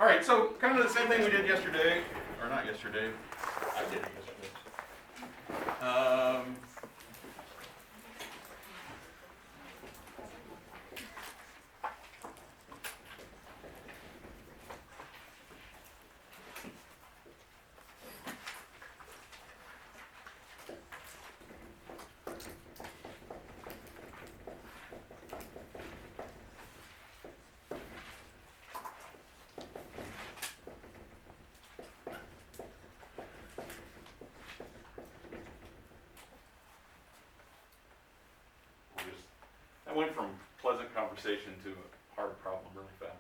All right, so kind of the same thing we did yesterday, or not yesterday. I did it yesterday. I went from pleasant conversation to a hard problem really fast.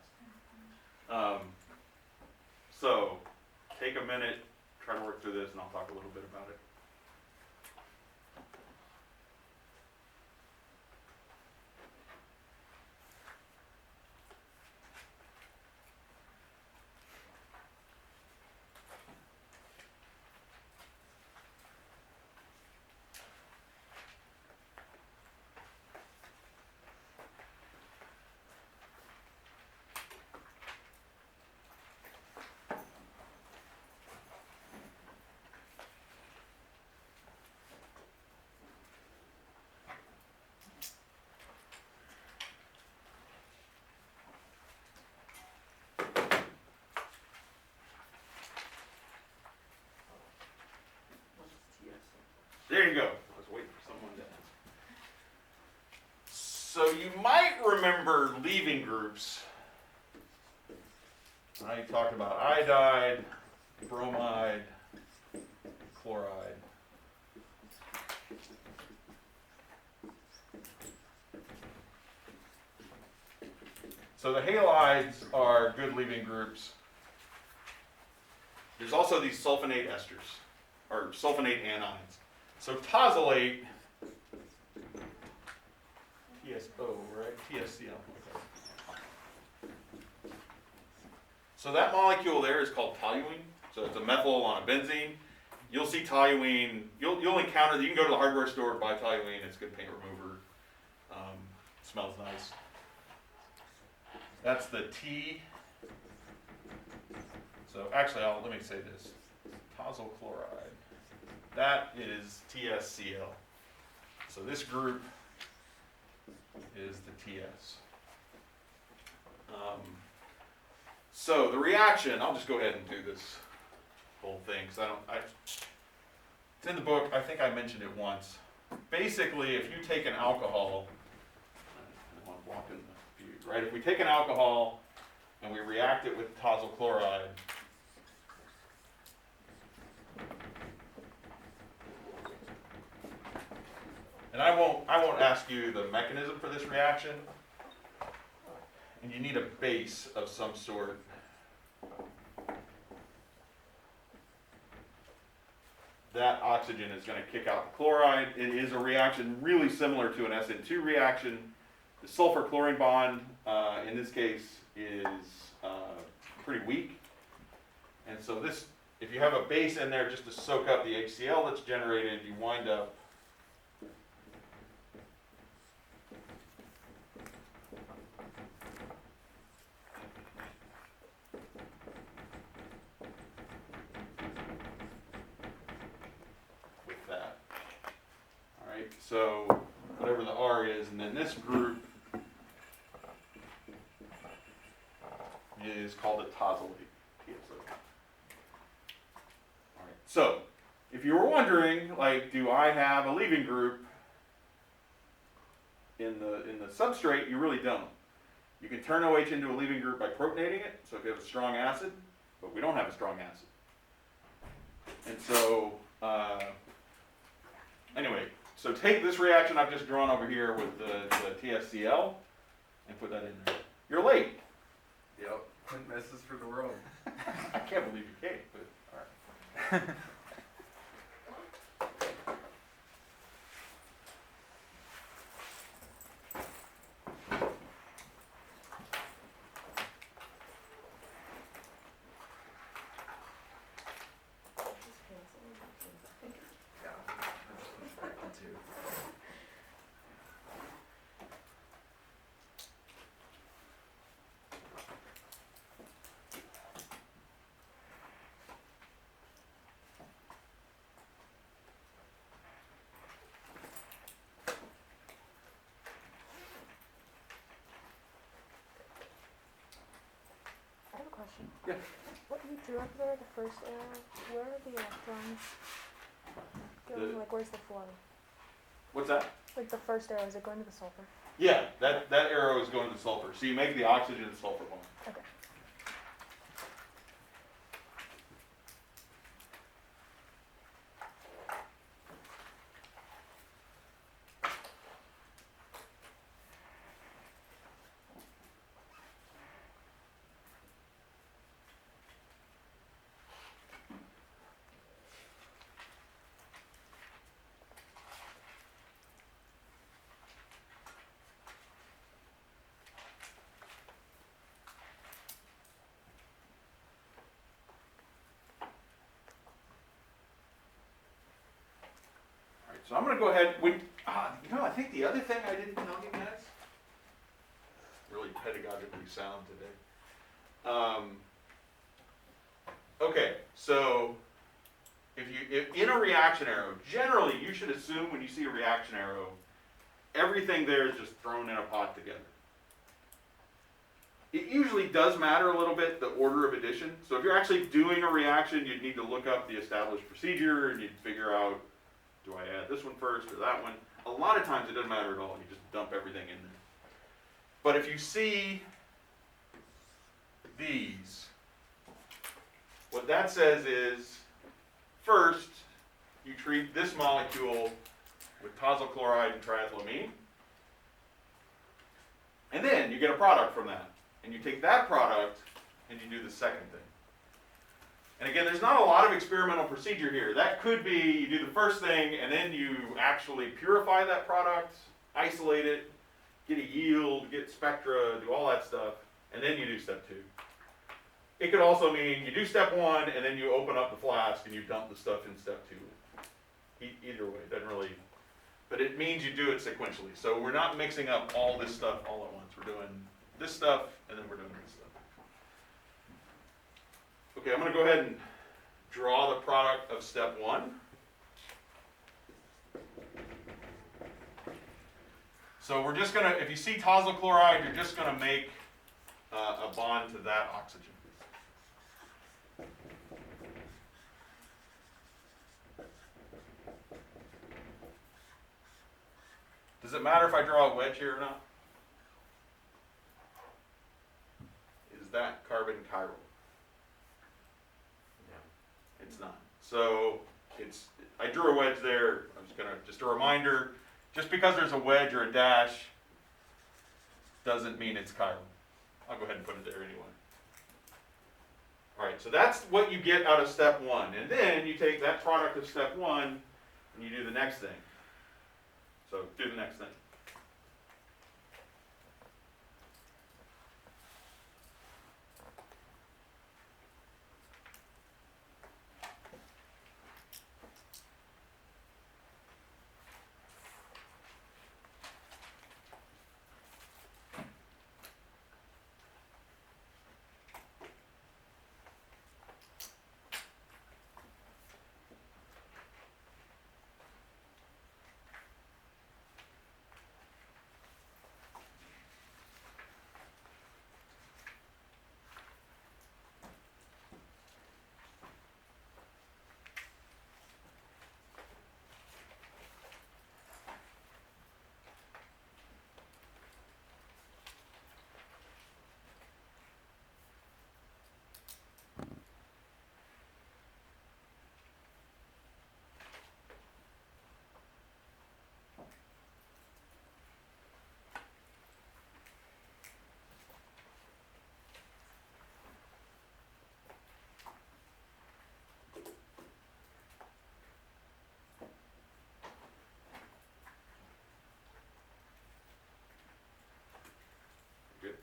So take a minute, try to work through this, and I'll talk a little bit about it. There you go. I was waiting for someone to ask. So you might remember leaving groups. I talked about iodide, bromide, chloride. So the halides are good leaving groups. There's also these sulfonate esters, or sulfonate anions. So tosylate, TSO, right? TSCl. So that molecule there is called toluene. So it's a methyl on a benzene. You'll see toluene. You'll encounter that. You can go to the hardware store, buy toluene. It's good paint remover. Smells nice. That's the T. So actually, let me say this: tosyl chloride. That is TSCl. So this group is the TS. So the reaction, I'll just go ahead and do this whole thing because it's in the book. I think I mentioned it once. Basically, if you take an alcohol, I want to walk in the view, right? If we take an alcohol and we react it with tosyl chloride, and I won't ask you the mechanism for this reaction. And you need a base of some sort. That oxygen is going to kick out the chloride. It is a reaction really similar to an SN2 reaction. The sulfur-chlorine bond, in this case, is pretty weak. And so this, if you have a base in there just to soak up the HCl that's generated, you wind up so whatever the R is, and then this group is called a tosylate, TSO. All right. So if you were wondering, like, do I have a leaving group in the substrate? You really don't. You can turn OH into a leaving group by protonating it. So if you have a strong acid, but we don't have a strong acid, and so anyway. So take this reaction I've just drawn over here with the TSCl and put that in there. You're late. Yep. Messes for the world. I can't believe you came, but all right. question. Yeah. What you drew up there, the first arrow, where are the electrons going? The- Like, where's the flow? What's that? Like, the first arrow, is it going to the sulfur? Yeah, that arrow is going to sulfur. So you make the oxygen and sulfur bond. Okay. All right, so I'm going to go ahead. I think the other thing I didn't tell you guys, really pedagogically sound today. Okay, so if in a reaction arrow, generally you should assume when you see a reaction arrow, everything there is just thrown in a pot together. It usually does matter a little bit the order of addition. So if you're actually doing a reaction, you'd need to look up the established procedure and you'd figure out, do I add this one first or that one? A lot of times it doesn't matter at all. You just dump everything in there. But if you see these, what that says is, first, you treat this molecule with tosyl chloride and triethylamine, and then you get a product from that. And you take that product and you do the second thing. And again, there's not a lot of experimental procedure here. That could be you do the first thing and then you actually purify that product, isolate it, get a yield, get spectra, do all that stuff, and then you do step 2. It could also mean you do step 1 and then you open up the flask and you dump the stuff in step 2. Either way, doesn't really, but it means you do it sequentially. So we're not mixing up all this stuff all at once. We're doing this stuff and then we're doing this stuff. Okay, I'm going to go ahead and draw the product of step 1. So we're just going to, if you see tosyl chloride, you're just going to make a bond to that oxygen. Does it matter if I draw a wedge here or not? Is that carbon chiral? It's not. So I drew a wedge there. I'm just gonna, just a reminder, just because there's a wedge or a dash doesn't mean it's chiral. I'll go ahead and put it there anyway. All right, so that's what you get out of step 1. And then you take that product of step 1 and you do the next thing. So do the next thing. Good.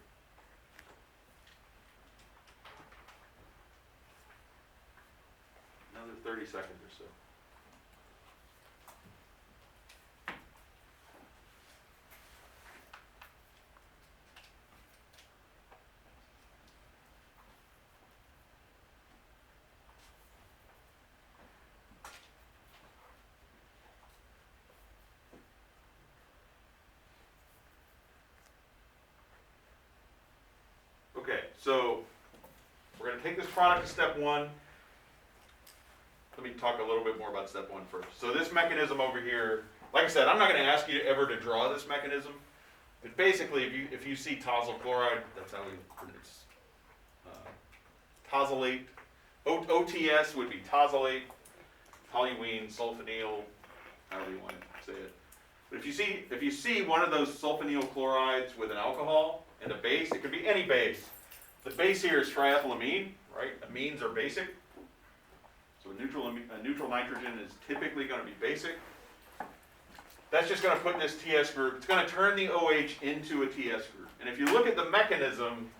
Another 30 seconds or so. Okay, so We're gonna take this product to step one. Let me talk a little bit more about step one first. So this mechanism over here, like I said, I'm not gonna ask you ever to draw this mechanism, but basically if you see tosyl chloride, that's how we produce tosylate. OTS would be tosylate, toluene, sulfonyl, however you want to say it. But if you see one of those sulfonyl chlorides with an alcohol and a base, it could be any base. The base here is triethylamine, right? Amines are basic. So a neutral nitrogen is typically going to be basic. That's just going to put this TS group, it's going to turn the OH into a TS group. And if you look at the mechanism,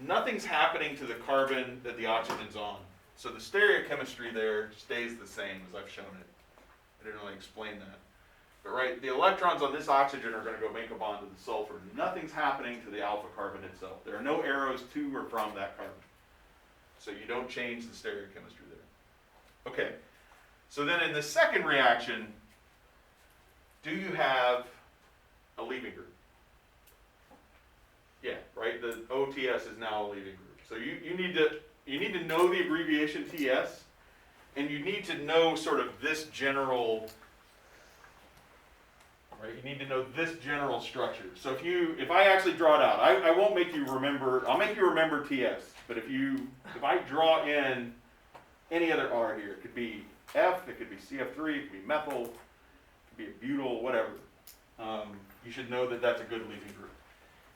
nothing's happening to the carbon that the oxygen's on. So the stereochemistry there stays the same as I've shown it. I didn't really explain that. But right, the electrons on this oxygen are going to go make a bond to the sulfur. Nothing's happening to the alpha carbon itself. There are no arrows to or from that carbon. So you don't change the stereochemistry there. Okay, so then in the second reaction, do you have a leaving group? Yeah, right, the OTS is now a leaving group. So you need to know the abbreviation TS, and you need to know sort of this general, right, you need to know this general structure. So if I actually draw it out, I won't make you remember, I'll make you remember TS, but if I draw in any other R here, it could be F, it could be CF3, it could be methyl, it could be a butyl, whatever. You should know that that's a good leaving group.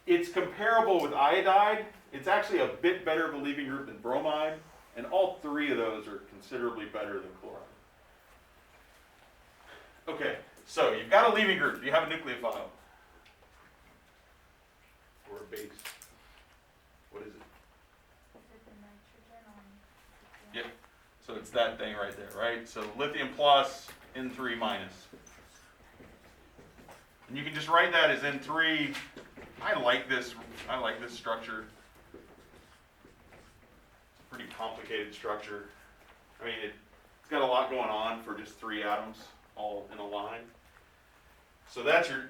It's comparable with iodide. It's actually a bit better of a leaving group than bromide, and all three of those are considerably better than chloride. Okay, so you've got a leaving group. Do you have a nucleophile? Or a base? What is it? Yep. So it's that thing right there, right? So lithium plus, N3 minus. And you can just write that as N3. I like this structure. It's a pretty complicated structure. I mean, it's got a lot going on for just 3 atoms all in a line. So that's your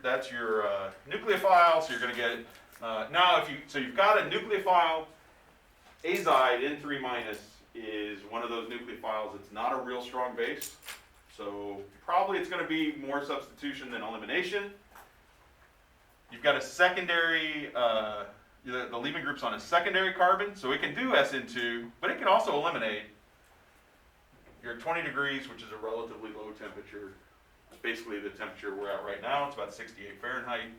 nucleophile. So you're going to get now you've got a nucleophile. Azide N3 minus is one of those nucleophiles. It's not a real strong base, so probably it's going to be more substitution than elimination. You've got a secondary, the leaving group's on a secondary carbon, so it can do SN2, but it can also eliminate. You're at 20 degrees, which is a relatively low temperature. It's basically the temperature we're at right now. It's about 68 Fahrenheit.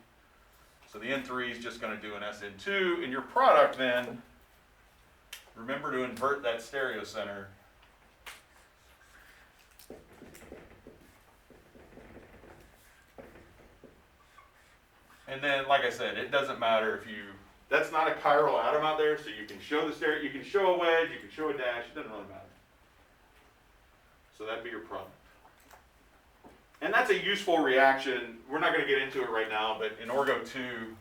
So the N3 is just going to do an SN2. In your product then, remember to invert that stereocenter. And then, like I said, it doesn't matter if that's not a chiral atom out there, so you can show the stereo, you can show a wedge, you can show a dash, it doesn't really matter. So that'd be your product. And that's a useful reaction. We're not going to get into it right now, but in Orgo 2,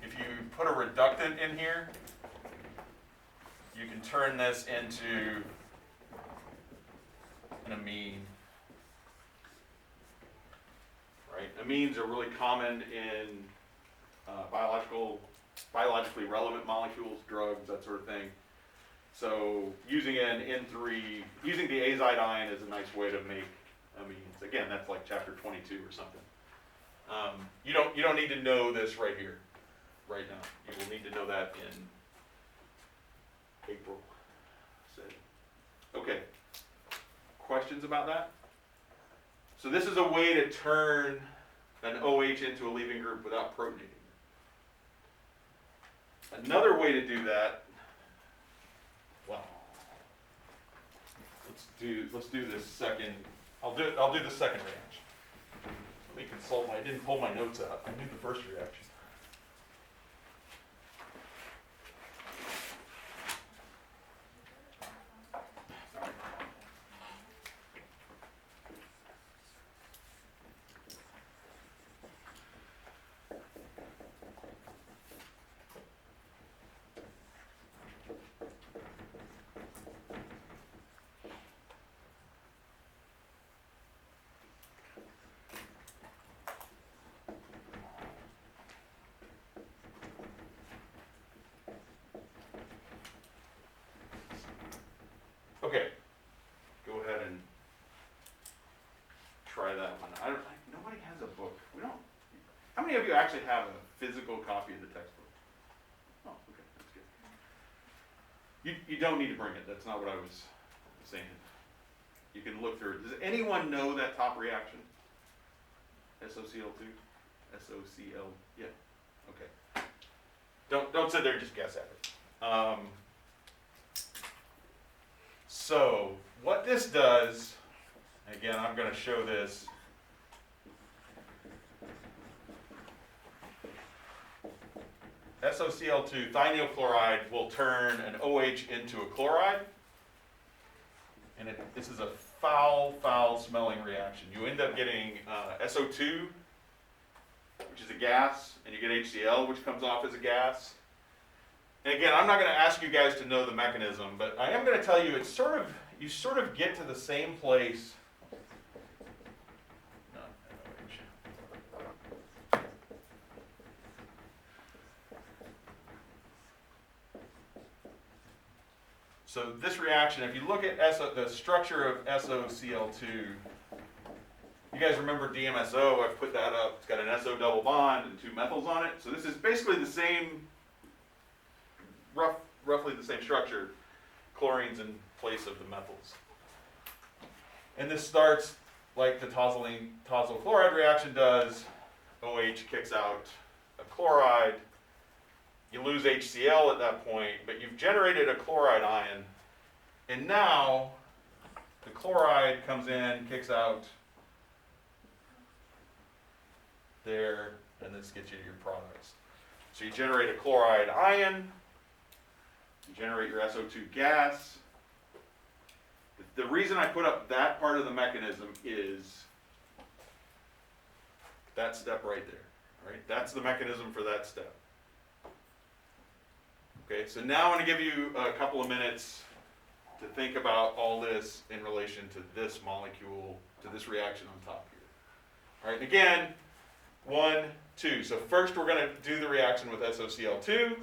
if you put a reductant in here, you can turn this into an amine. Right? Amines are really common in biologically relevant molecules, drugs, that sort of thing. So using an N3, using the azide ion is a nice way to make amines. Again, that's like chapter 22 or something. You don't need to know this right here, right now. You will need to know that in April. Okay. Questions about that? So this is a way to turn an OH into a leaving group without protonating. Another way to do that, well, let's do this second. I'll do the second reaction. Let me consult. I didn't pull my notes out. I knew the first reaction. of you actually have a physical copy of the textbook? Oh, okay, that's good. You don't need to bring it, that's not what I was saying. You can look through it. Does anyone know that top reaction? SOCl2? SOCl, yeah, okay. Don't sit there and just guess at it. So, what this does, again, I'm going to show this. SOCl2, thionyl chloride, will turn an OH into a chloride. And this is a foul smelling reaction. You end up getting SO2, which is a gas, and you get HCl, which comes off as a gas. And again, I'm not going to ask you guys to know the mechanism, but I am going to tell you it's you sort of get to the same place. No, NOH. So this reaction, if you look at the structure of SOCl2, you guys remember DMSO? I've put that up. It's got an SO double bond and 2 methyls on it. So this is basically the same, roughly the same structure. Chlorines in place of the methyls. And this starts like the tosyl chloride reaction does. OH kicks out a chloride. You lose HCl at that point, but you've generated a chloride ion. And now the chloride comes in, kicks out there, and this gets you to your products. So you generate a chloride ion, you generate your SO2 gas. The reason I put up that part of the mechanism is that step right there, right? That's the mechanism for that step. Okay, so now I'm going to give you a couple of minutes to think about all this in relation to this molecule, to this reaction on top here. All right, again, 1, 2. So first we're going to do the reaction with SOCl2,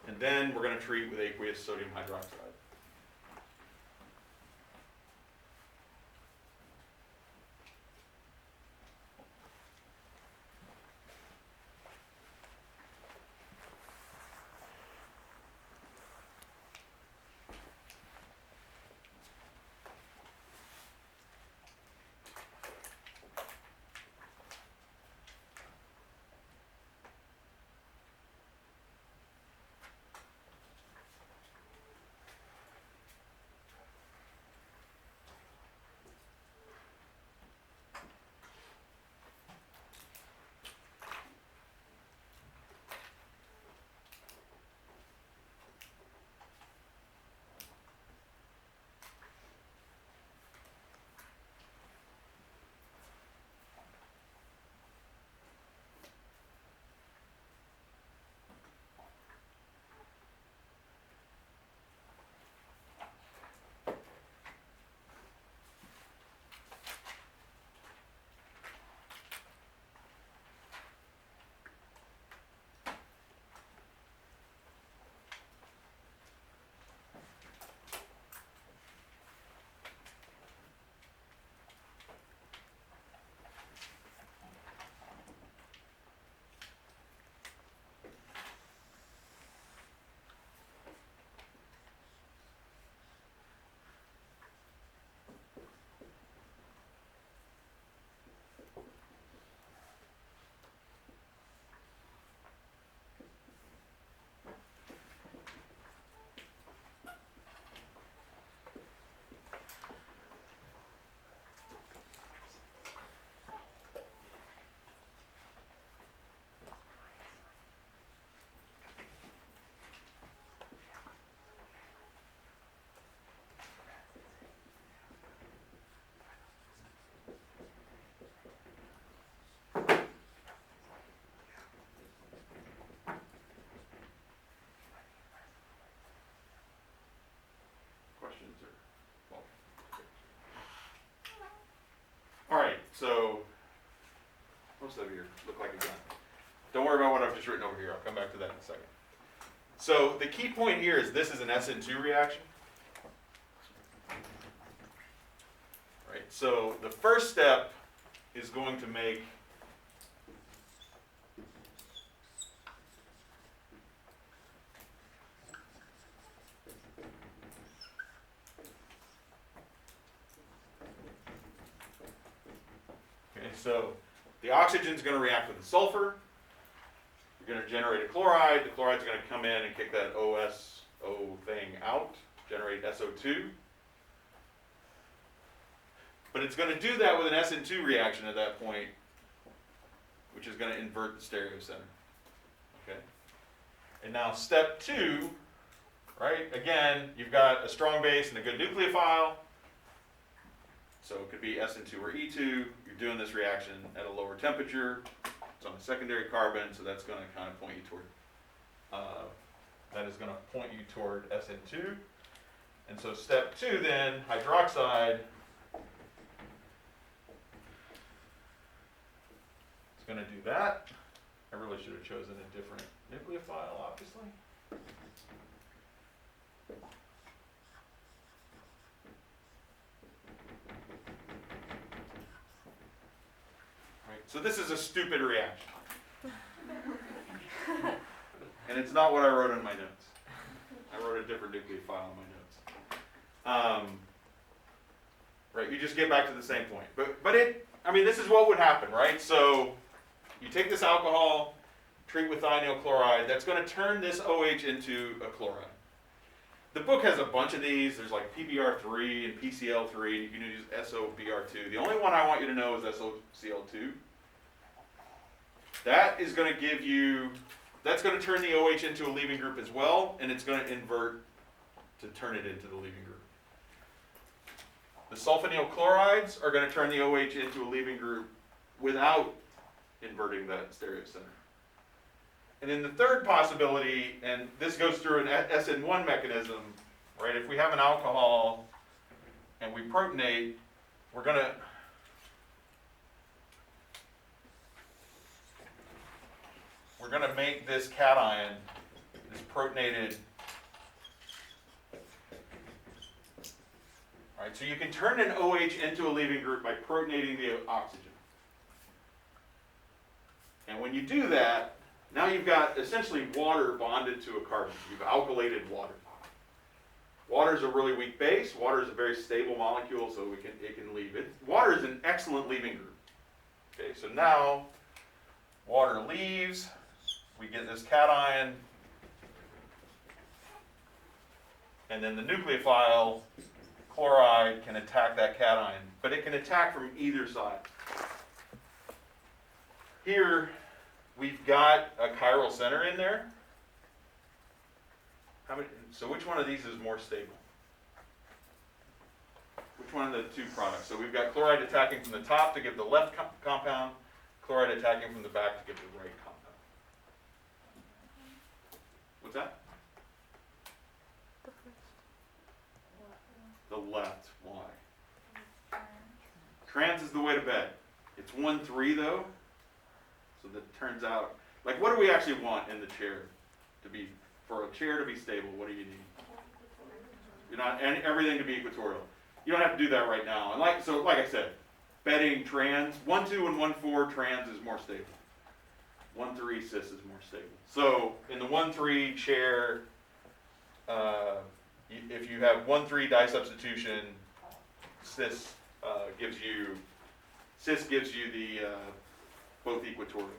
and then we're going to treat with aqueous sodium hydroxide. All right, so most of you look like a gun. Don't worry about what I've just written over here. I'll come back to that in a second. So the key point here is this is an SN2 reaction. Right, so the first step is going to make So the oxygen's going to react with the sulfur. You're going to generate a chloride. The chloride's going to come in and kick that OSO thing out, generate SO2. But it's going to do that with an SN2 reaction at that point, which is going to invert the stereocenter. Okay? And now step 2, right? Again, you've got a strong base and a good nucleophile. So it could be SN2 or E2. You're doing this reaction at a lower temperature. It's on a secondary carbon, so that's going to kind of point you toward, SN2. And so step 2 then, hydroxide, it's going to do that. I really should have chosen a different nucleophile, obviously. Right, so this is a stupid reaction. And it's not what I wrote in my notes. I wrote a different nucleophile in my notes. Right, you just get back to the same point. This is what would happen, right? So you take this alcohol, treat with thionyl chloride, that's going to turn this OH into a chloride. The book has a bunch of these. There's like PBr3 and PCl3, and you can use SOBr2. The only one I want you to know is SOCl2. That is going to give you, that's going to turn the OH into a leaving group as well, and it's going to invert to turn it into the leaving group. The sulfonyl chlorides are going to turn the OH into a leaving group without inverting that stereocenter. And then the third possibility, and this goes through an SN1 mechanism, right? If we have an alcohol and we protonate, we're going to make this cation, this protonated. Right, so you can turn an OH into a leaving group by protonating the oxygen. And when you do that, now you've got essentially water bonded to a carbon. You've alkylated water. Water is a really weak base. Water is a very stable molecule, so it can leave. Water is an excellent leaving group. Okay, so now water leaves. We get this cation. And then the nucleophile chloride can attack that cation, but it can attack from either side. Here, we've got a chiral center in there. So which one of these is more stable? Which one of the two products? So we've got chloride attacking from the top to give the left compound, chloride attacking from the back to give the right compound. What's that? The first. The left. Why? Trans is the way to bed. It's 1,3 though. So that turns out, like, what do we actually want in the chair to be, for a chair to be stable? What do you need? You're not, and everything to be equatorial. You don't have to do that right now. And like I said, bedding trans, 1,2 and 1,4 trans is more stable. 1,3 cis is more stable. So in the 1,3 chair, if you have 1,3 disubstitution, cis gives you the both equatorial.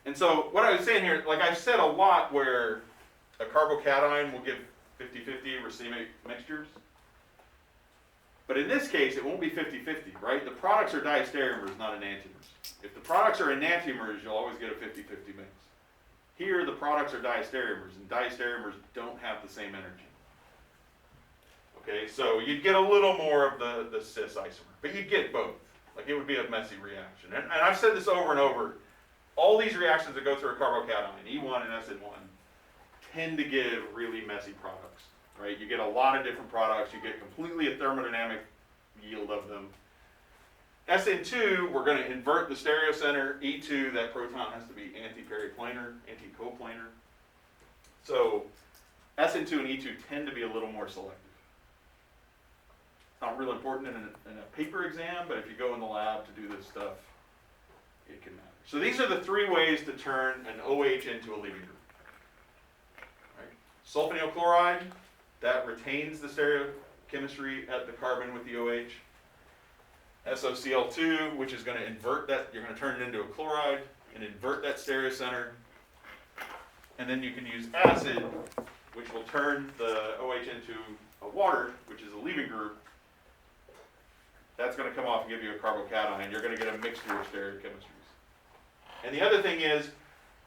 And so what I was saying here, like I've said a lot where a carbocation will give 50-50 racemic mixtures. But in this case, it won't be 50-50, right? The products are diastereomers, not enantiomers. If the products are enantiomers, you'll always get a 50-50 mix. Here, the products are diastereomers, and diastereomers don't have the same energy. Okay, so you'd get a little more of the cis isomer, but you'd get both. Like, it would be a messy reaction. And I've said this over and over. All these reactions that go through a carbocation, E1 and SN1, tend to give really messy products, right? You get a lot of different products. You get completely a thermodynamic yield of them. SN2, we're going to invert the stereocenter. E2, that proton has to be anti-periplanar, anti-coplanar. So SN2 and E2 tend to be a little more selective. Not real important in a paper exam, but if you go in the lab to do this stuff, it can matter. So these are the three ways to turn an OH into a leaving group. Right? Sulfonyl chloride, that retains the stereochemistry at the carbon with the OH. SOCl2, which is going to invert that, you're going to turn it into a chloride and invert that stereocenter. And then you can use acid, which will turn the OH into a water, which is a leaving group. That's going to come off and give you a carbocation. You're going to get a mixture of stereochemistries. And the other thing is,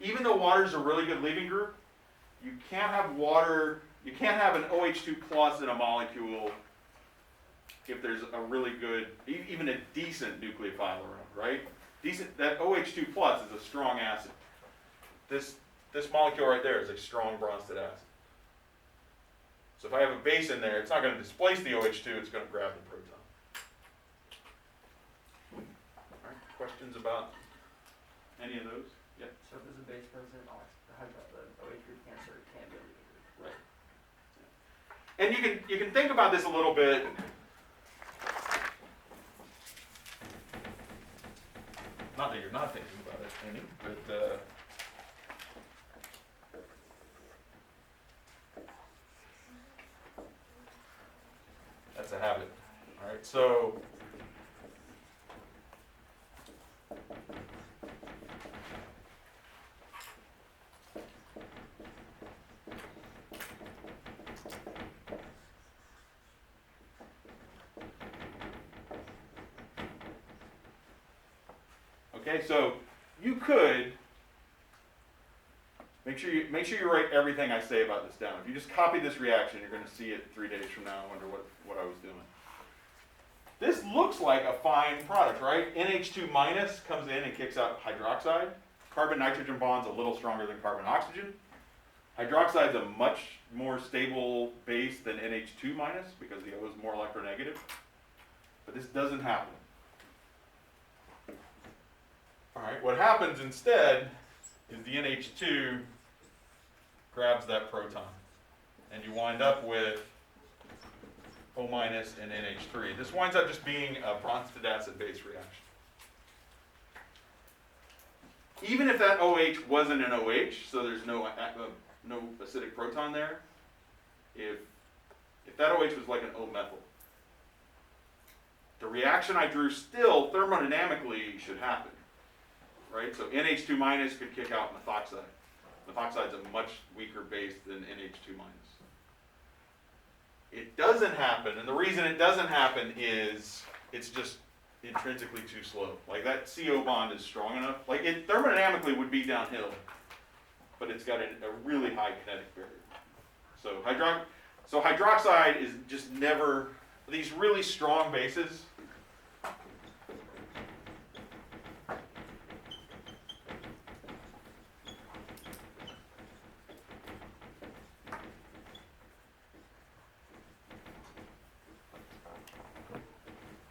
even though water is a really good leaving group, you can't have water, you can't have an OH2 plus in a molecule if there's a really good, even a decent nucleophile around, right? Decent, that OH2 plus is a strong acid. This molecule right there is a strong Bronsted acid. So if I have a base in there, it's not going to displace the OH2, it's going to grab the proton. All right, questions about any of those? Yeah. So if there's a base present, the OH group cancer can be a leaving group. Right. And you can think about this a little bit. Not that you're not thinking about it, Andy, but that's a habit. All right, so okay, so you could make sure you write everything I say about this down. If you just copy this reaction, you're going to see it 3 days from now and wonder what I was doing. This looks like a fine product, right? NH2 minus comes in and kicks out hydroxide. Carbon-nitrogen bond's a little stronger than carbon-oxygen. Hydroxide's a much more stable base than NH2 minus because the O is more electronegative. But this doesn't happen. All right, what happens instead is the NH2 grabs that proton, and you wind up with O minus and NH3. This winds up just being a Bronsted acid-base reaction. Even if that OH wasn't an OH, so there's no acidic proton there, if that OH was like an O-methyl, the reaction I drew still thermodynamically should happen. Right, so NH2 minus could kick out methoxide. Methoxide's a much weaker base than NH2 minus. It doesn't happen, and the reason it doesn't happen is it's just intrinsically too slow. Like that CO bond is strong enough. Like it thermodynamically would be downhill, but it's got a really high kinetic barrier. So hydroxide is just never, these really strong bases,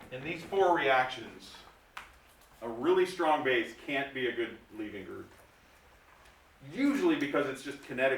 in these 4 reactions, a really strong base can't be a good leaving group. Usually because it's just kinetic